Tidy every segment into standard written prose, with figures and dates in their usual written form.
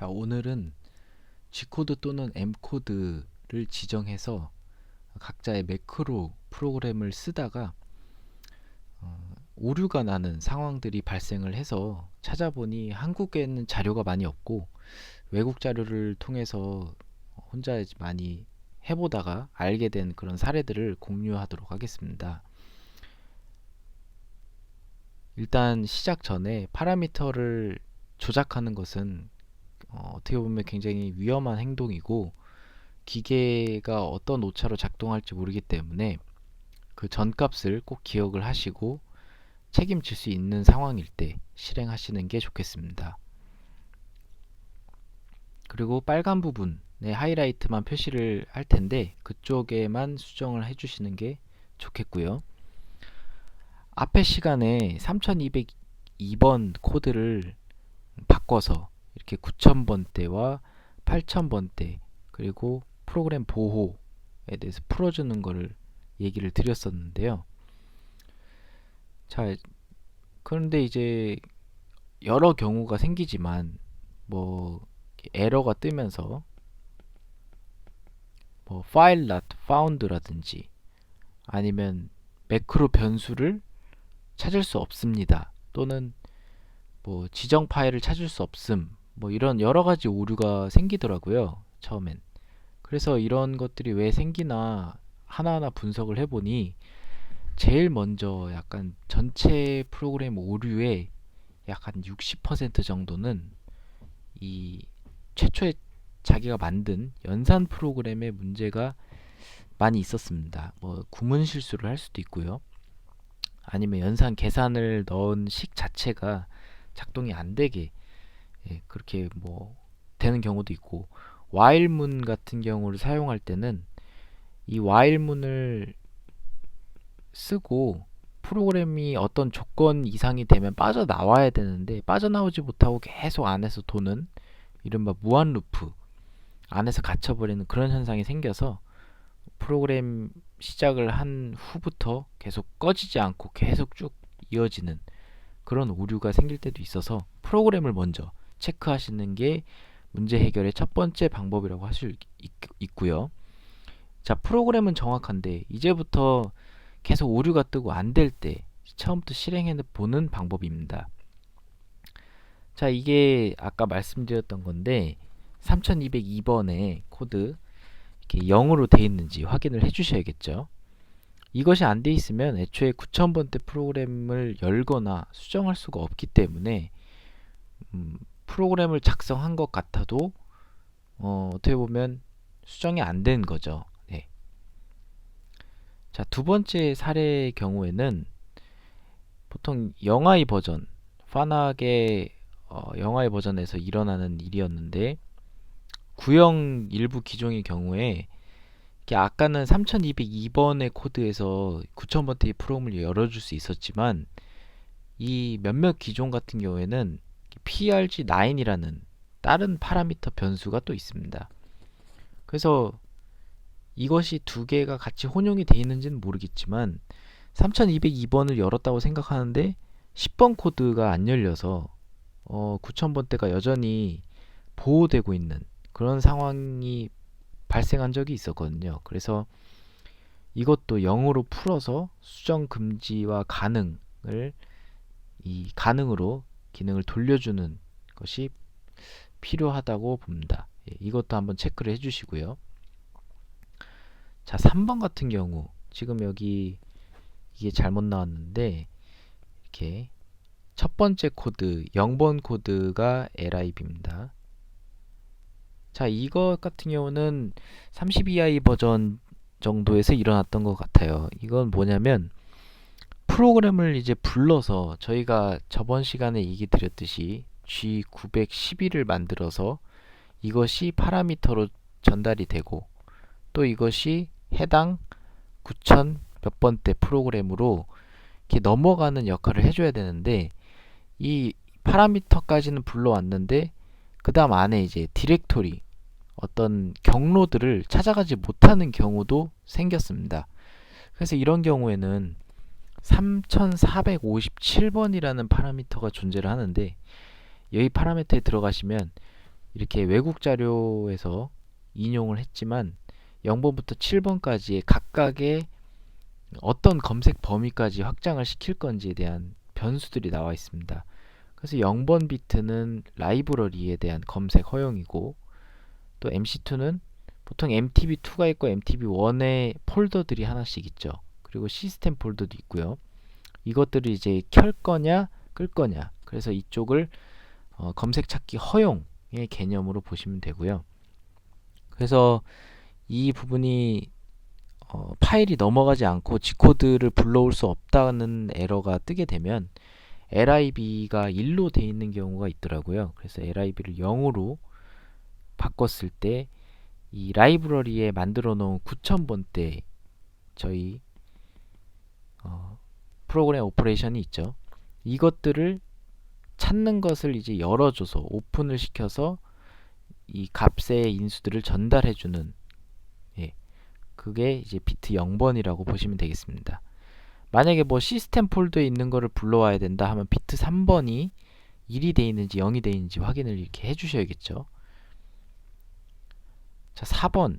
자, 오늘은 G코드 또는 M코드를 지정해서 각자의 매크로 프로그램을 쓰다가 오류가 나는 상황들이 발생을 해서 찾아보니 한국에는 자료가 많이 없고 외국 자료를 통해서 혼자 많이 해보다가 알게 된 그런 사례들을 공유하도록 하겠습니다. 일단 시작 전에 파라미터를 조작하는 것은 어떻게 보면 굉장히 위험한 행동이고 기계가 어떤 오차로 작동할지 모르기 때문에 그 전값을 꼭 기억을 하시고 책임질 수 있는 상황일 때 실행하시는 게 좋겠습니다. 그리고 빨간 부분에 하이라이트만 표시를 할 텐데 그쪽에만 수정을 해주시는 게 좋겠고요. 앞에 시간에 3202번 코드를 바꿔서 이렇게 9000번대와 8000번대 그리고 프로그램 보호에 대해서 풀어주는 거를 얘기를 드렸었는데요. 자, 그런데 이제 여러 경우가 생기지만 뭐 에러가 뜨면서 뭐 file not found라든지 아니면 매크로 변수를 찾을 수 없습니다. 또는 뭐 지정 파일을 찾을 수 없음 뭐 이런 여러 가지 오류가 생기더라고요. 처음엔. 그래서 이런 것들이 왜 생기나 하나하나 분석을 해보니 제일 먼저 약간 전체 프로그램 오류의 약 한 60% 정도는 이 최초에 자기가 만든 연산 프로그램의 문제가 많이 있었습니다. 뭐 구문 실수를 할 수도 있고요. 아니면 연산 계산을 넣은 식 자체가 작동이 안 되게 그렇게 뭐 되는 경우도 있고 while문 같은 경우를 사용할 때는 이 while문을 쓰고 프로그램이 어떤 조건 이상이 되면 빠져나와야 되는데 빠져나오지 못하고 계속 안에서 도는 이른바 무한 루프 안에서 갇혀버리는 그런 현상이 생겨서 프로그램 시작을 한 후부터 계속 꺼지지 않고 계속 쭉 이어지는 그런 오류가 생길 때도 있어서 프로그램을 먼저 체크하시는 게 문제 해결의 첫 번째 방법이라고 할 수 있고요. 자, 프로그램은 정확한데 이제부터 계속 오류가 뜨고 안 될 때 처음부터 실행해 보는 방법입니다. 자, 이게 아까 말씀드렸던 건데 3202번의 코드 이렇게 0으로 돼 있는지 확인을 해 주셔야겠죠. 이것이 안 돼 있으면 애초에 9000번대 프로그램을 열거나 수정할 수가 없기 때문에 프로그램을 작성한 것 같아도 어떻게 보면 수정이 안 된 거죠. 네. 자, 두 번째 사례의 경우에는 보통 영아이 버전, 파낙의 영아이 버전에서 일어나는 일이었는데 구형 일부 기종의 경우에 아까는 3202번의 코드에서 9000번대의 프로그램을 열어줄 수 있었지만 이 몇몇 기종 같은 경우에는 PRG9이라는 다른 파라미터 변수가 또 있습니다. 그래서 이것이 두 개가 같이 혼용이 되어 있는지는 모르겠지만 3202번을 열었다고 생각하는데 10번 코드가 안 열려서 9000번대가 여전히 보호되고 있는 그런 상황이 발생한 적이 있었거든요. 그래서 이것도 0으로 풀어서 수정 금지와 가능을 이 가능으로 기능을 돌려주는 것이 필요하다고 봅니다. 이것도 한번 체크를 해주시고요. 자, 3번 같은 경우 지금 여기 이게 잘못 나왔는데 이렇게 첫 번째 코드 0번 코드가 lib입니다. 자, 이것 같은 경우는 32i 버전 정도에서 일어났던 것 같아요. 이건 뭐냐면 프로그램을 이제 불러서 저희가 저번 시간에 얘기 드렸듯이 G911을 만들어서 이것이 파라미터로 전달이 되고 또 이것이 해당 9000 몇 번대 프로그램으로 이렇게 넘어가는 역할을 해줘야 되는데 이 파라미터까지는 불러왔는데 그 다음 안에 이제 디렉토리 어떤 경로들을 찾아가지 못하는 경우도 생겼습니다. 그래서 이런 경우에는 3457번이라는 파라미터가 존재를 하는데 여기 파라미터에 들어가시면 이렇게 외국 자료에서 인용을 했지만 0번부터 7번까지의 각각의 어떤 검색 범위까지 확장을 시킬 건지에 대한 변수들이 나와 있습니다. 그래서 0번 비트는 라이브러리에 대한 검색 허용이고, 또 MC2는 보통 MTB2가 있고 MTB1의 폴더들이 하나씩 있죠. 그리고 시스템 폴더도 있고요. 이것들을 이제 켤 거냐 끌 거냐, 그래서 이쪽을 검색 찾기 허용의 개념으로 보시면 되고요. 그래서 이 부분이 파일이 넘어가지 않고 G코드를 불러올 수 없다는 에러가 뜨게 되면 lib가 1로 돼 있는 경우가 있더라고요. 그래서 lib를 0으로 바꿨을 때 이 라이브러리에 만들어 놓은 9000번대 저희 프로그램 오퍼레이션이 있죠. 이것들을 찾는 것을 이제 열어줘서 오픈을 시켜서 이 값의 인수들을 전달해주는, 그게 이제 비트 0번이라고 보시면 되겠습니다. 만약에 뭐 시스템 폴더에 있는 거를 불러와야 된다 하면 비트 3번이 1이 돼 있는지 0이 돼 있는지 확인을 이렇게 해주셔야겠죠. 자, 4번.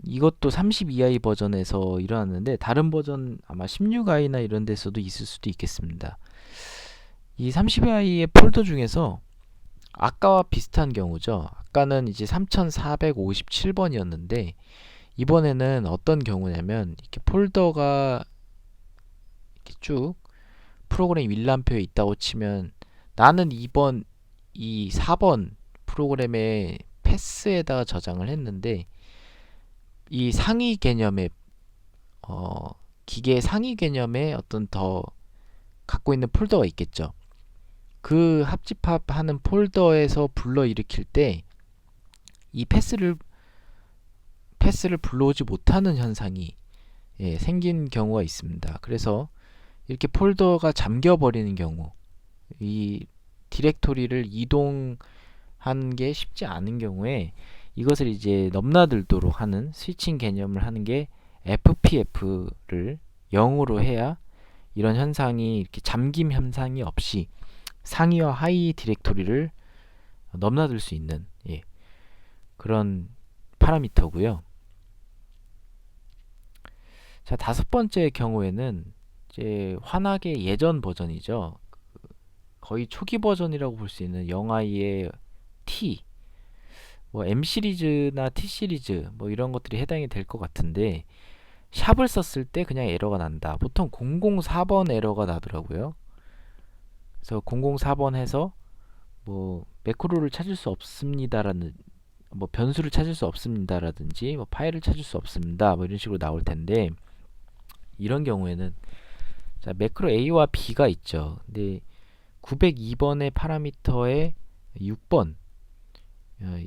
이것도 32i 버전에서 일어났는데 다른 버전 아마 16i나 이런 데서도 있을 수도 있겠습니다. 이 32i의 폴더 중에서 아까와 비슷한 경우죠. 아까는 이제 3457번이었는데 이번에는 어떤 경우냐면 이렇게 폴더가 이렇게 쭉 프로그램 일람표에 있다고 치면 나는 이 4번 프로그램의 패스에다가 저장을 했는데 이 상위 개념의 기계 상위 개념의 어떤 더 갖고 있는 폴더가 있겠죠. 그 합집합하는 폴더에서 불러일으킬 때 이 패스를 불러오지 못하는 현상이 생긴 경우가 있습니다. 그래서 이렇게 폴더가 잠겨버리는 경우, 이 디렉토리를 이동한 게 쉽지 않은 경우에 이것을 이제 넘나들도록 하는 스위칭 개념을 하는 게 FPF를 0으로 해야 이런 현상이, 이렇게 잠김 현상이 없이 상위와 하위 디렉토리를 넘나들 수 있는 그런 파라미터고요. 자, 5번째 경우에는 이제 환하게 예전 버전이죠. 거의 초기 버전이라고 볼 수 있는 0i의 T, 뭐 M 시리즈나 T 시리즈 뭐 이런 것들이 해당이 될 것 같은데, 샵을 썼을 때 그냥 에러가 난다. 보통 004번 에러가 나더라고요. 그래서 004번 해서 뭐 매크로를 찾을 수 없습니다라는, 뭐 변수를 찾을 수 없습니다라든지 뭐 파일을 찾을 수 없습니다 뭐 이런 식으로 나올 텐데, 이런 경우에는 자, 매크로 A와 B가 있죠. 근데 902번의 파라미터의 6번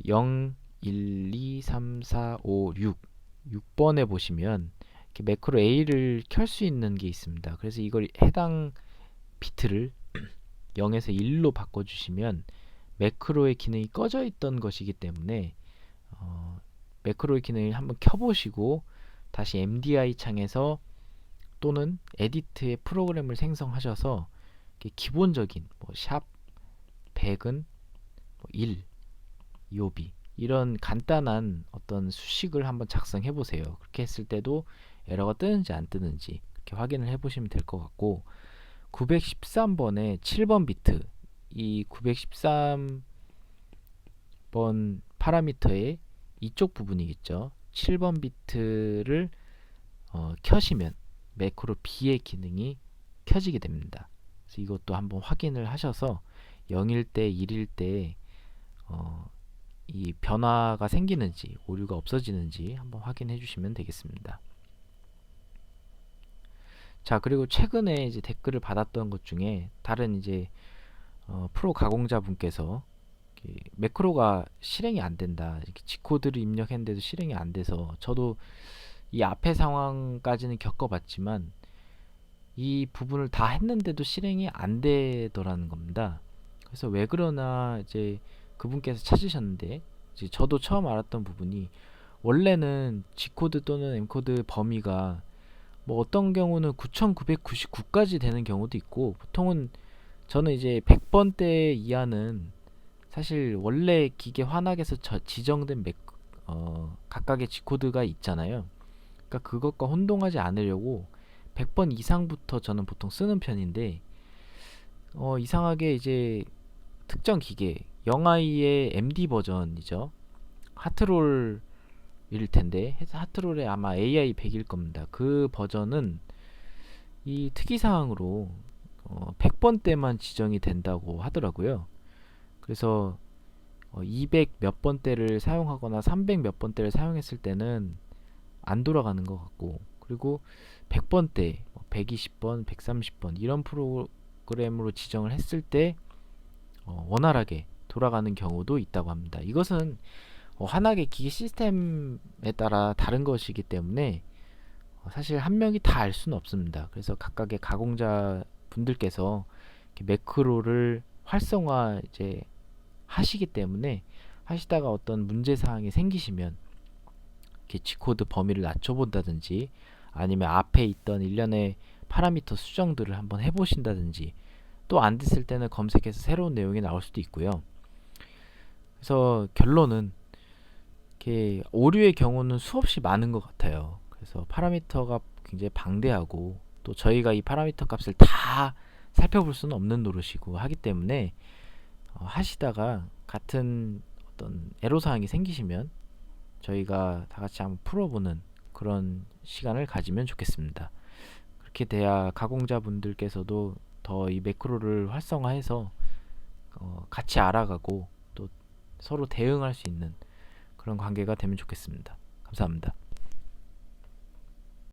0, 1, 2, 3, 4, 5, 6번에 보시면 이렇게 매크로 A를 켤 수 있는 게 있습니다. 그래서 이걸 해당 비트를 0에서 1로 바꿔주시면 매크로의 기능이 꺼져 있던 것이기 때문에 매크로의 기능을 한번 켜보시고 다시 MDI 창에서 또는 에디트의 프로그램을 생성하셔서 기본적인 뭐 샵 100은 1, 요비 이런 간단한 어떤 수식을 한번 작성해 보세요. 그렇게 했을 때도 에러가 뜨는지 안 뜨는지 그렇게 확인을 해 보시면 될 것 같고, 913번의 7번 비트, 이 913번 파라미터의 이쪽 부분이겠죠. 7번 비트를 켜시면 매크로 B의 기능이 켜지게 됩니다. 그래서 이것도 한번 확인을 하셔서 0일 때, 1일 때 이 변화가 생기는지 오류가 없어지는지 한번 확인해 주시면 되겠습니다. 자, 그리고 최근에 이제 댓글을 받았던 것 중에 다른 이제 프로 가공자 분께서 매크로가 실행이 안 된다, 이렇게 G코드를 입력했는데도 실행이 안 돼서, 저도 이 앞의 상황까지는 겪어봤지만 이 부분을 다 했는데도 실행이 안 되더라는 겁니다. 그래서 왜 그러나 이제 그분께서 찾으셨는데, 이제 저도 처음 알았던 부분이, 원래는 G코드 또는 M코드 범위가 뭐 어떤 경우는 9999까지 되는 경우도 있고, 보통은 저는 이제 100번대 이하는 사실 원래 기계 환학에서 지정된 각각의 G코드가 있잖아요. 그러니까 그것과 혼동하지 않으려고 100번 이상부터 저는 보통 쓰는 편인데, 이상하게 이제 특정 기계, 영아이의 MD 버전이죠. 하트롤일 텐데, 하트롤의 아마 AI 100일 겁니다. 그 버전은 이 특이사항으로 100번대만 지정이 된다고 하더라고요. 그래서 200 몇 번대를 사용하거나 300 몇 번대를 사용했을 때는 안 돌아가는 것 같고, 그리고 100번대, 120번, 130번 이런 프로그램으로 지정을 했을 때 원활하게 돌아가는 경우도 있다고 합니다. 이것은 환하게 기계 시스템에 따라 다른 것이기 때문에 사실 한 명이 다 알 수는 없습니다. 그래서 각각의 가공자 분들께서 매크로를 활성화 이제 하시기 때문에, 하시다가 어떤 문제 사항이 생기시면 이렇게 G코드 범위를 낮춰본다든지, 아니면 앞에 있던 일련의 파라미터 수정들을 한번 해보신다든지, 또 안 됐을 때는 검색해서 새로운 내용이 나올 수도 있고요. 그래서 결론은 이렇게 오류의 경우는 수없이 많은 것 같아요. 그래서 파라미터가 굉장히 방대하고, 또 저희가 이 파라미터 값을 다 살펴볼 수는 없는 노릇이고 하기 때문에, 하시다가 같은 어떤 애로사항이 생기시면 저희가 다 같이 한번 풀어보는 그런 시간을 가지면 좋겠습니다. 그렇게 돼야 가공자분들께서도 더 이 매크로를 활성화해서 같이 알아가고 또 서로 대응할 수 있는 그런 관계가 되면 좋겠습니다. 감사합니다.